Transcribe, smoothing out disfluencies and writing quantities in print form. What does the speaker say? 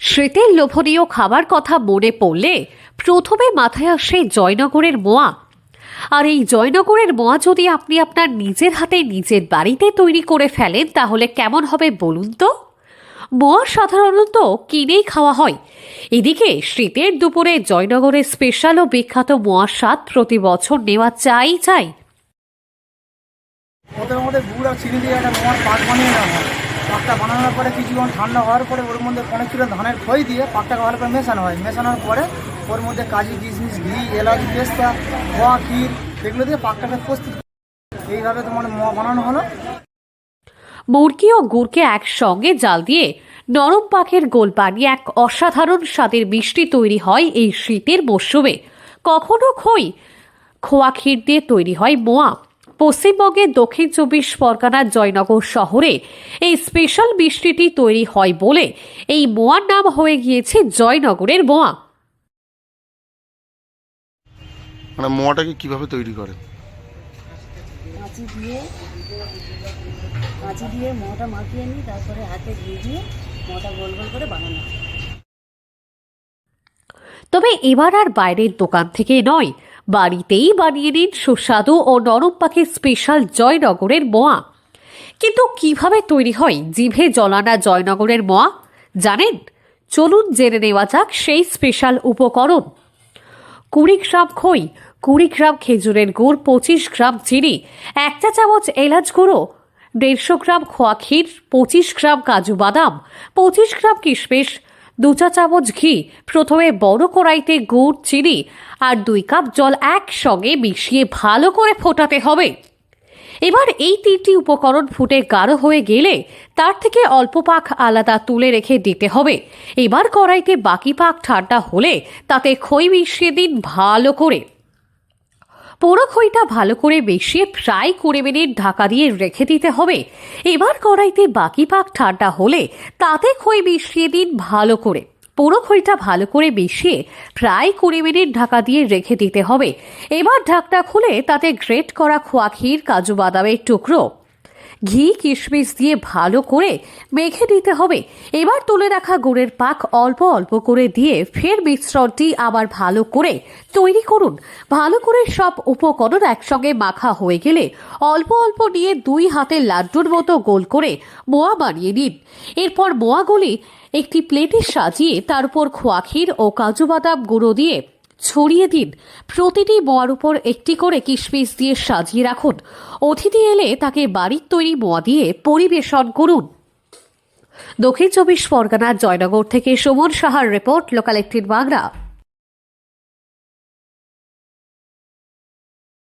শীতের লোভনীয় খাবার কথা মনে পড়লে প্রথমে মাথায় আসে জয়নগরের মোয়া। আর এই জয়নগরের মোয়া যদি আপনি আপনার নিজের হাতে নিজের বাড়িতে তৈরি করে ফেলেন তাহলে কেমন হবে বলুন তো। মোয়া সাধারণত কিনেই খাওয়া হয়। এদিকে শীতের দুপুরে জয়নগরের স্পেশাল ও বিখ্যাত মোয়ার স্বাদ প্রতি বছর নেওয়া চাই। ওদের মধ্যে গুড় আর চিনি দিয়ে একটা মোয়ার পাক বানিয়ে নেওয়া হয়। পাকটা বানানোর পরে কিছুক্ষণ ঠান্ডা হওয়ার পরে ওর মধ্যে অনেক কিলো ধানের খই দিয়ে পাকটাকে ভালো করে মেশানো হয়। মেশানোর পরে ওর মধ্যে কাজু, কিশমিশ, ঘি, এলাচ, পেস্তা, খোয়া, ক্ষীর এগুলো দিয়ে পাকটাকে প্রস্তুত। এইভাবে তোমার মোয়া বানানো হলো। মুরগি ও গুড়কে একসঙ্গে জাল দিয়ে নরম পাকের গোল বানিয়ে এক অসাধারণ স্বাদের মিষ্টি তৈরি হয় এই শীতের মরশুমে। কখনো খোয়া ক্ষীর দিয়ে তৈরি হয় মোয়া। পশ্চিমবঙ্গের দক্ষিণ ২৪ পরগনার জয়নগর শহরে এই স্পেশাল মিষ্টিটি তৈরি হয় বলে এই মোয়ার নাম হয়ে গিয়েছে জয়নগরের মোয়া। মানে মোয়াটাকে কিভাবে তৈরি করেন? কাঁচি দিয়ে মোয়াটা মাখিয়ে নিই, তারপরে হাতে ভিজিয়ে মোয়াটা গোল গোল করে বানানো। তবে এবার আর বাইরের দোকান থেকে নয়, বাড়িতেই বানিয়ে নিন সুস্বাদু ও নরম পাখির স্পেশাল জয়নগরের মোয়া। কিন্তু কিভাবে তৈরি হয় জিভে জলানা জয়নগরের মোয়া জানেন? চলুন জেনে নেওয়া যাক সেই স্পেশাল উপকরণ। ২০ গ্রাম খই, ২০ গ্রাম খেজুরের গুড়, ২৫ গ্রাম চিনি, ১ চা চামচ এলাচ গুঁড়ো, ১৫০ গ্রাম খোয়া ক্ষীর, ২৫ গ্রাম কাজু বাদাম, ২৫ গ্রাম কিশমিশ, ২ চা চামচ ঘি। প্রথমে বড় কড়াইতে গুড়, চিনি আর ২ কাপ জল একসঙ্গে মিশিয়ে ভালো করে ফোটাতে হবে। এবার এই ৩টি উপকরণ ফুটে গাঢ় হয়ে গেলে তার থেকে অল্প পাক আলাদা তুলে রেখে দিতে হবে। এবার কড়াইতে বাকি পাক ঠান্ডা হলে তাতে খই মিশিয়ে দিন ভালো করে। পুরো খইটা ভালো করে মিশিয়ে প্রায় ২০ মিনিট ঢাকা দিয়ে রেখে দিতে হবে। এবার কড়াইতে বাকি পাক ঠান্ডা হলে তাতে খই মিশিয়ে দিন ভালো করে। পুরো খইটা ভালো করে মিশিয়ে প্রায় ২০ মিনিট ঢাকা দিয়ে রেখে দিতে হবে। এবার ঢাকনা খুলে তাতে গ্রেট করা খোয়া ক্ষীর, কাজু বাদামের টুকরো, ঘি, কিশমিশ দিয়ে ভালো করে মেখে দিতে হবে। এবার তুলে রাখা গুড়ের পাক অল্প অল্প করে দিয়ে ফের মিশ্রণটি আবার ভালো করে তৈরি করুন। ভালো করে সব উপকরণ একসঙ্গে মাখা হয়ে গেলে অল্প অল্প নিয়ে ২ হাতে লাড্ডুর মতো গোল করে মোয়া বানিয়ে নিন। এরপর মোয়াগুলি একটি প্লেটে সাজিয়ে তার উপর খোয়া ক্ষীর ও কাজু বাদাম গুঁড়ো দিয়ে ছড়িয়ে দিন। প্রতিটি মোয়ার উপর একটি করে কিশমিশ দিয়ে সাজিয়ে রাখুন। অতিথি এলে তাকে বাড়ির তৈরি মোয়া দিয়ে পরিবেশন করুন। দক্ষিণ ২৪ পরগনার জয়নগর থেকে সুমন সাহার রিপোর্ট, লোকাল ১৮ বাংলা।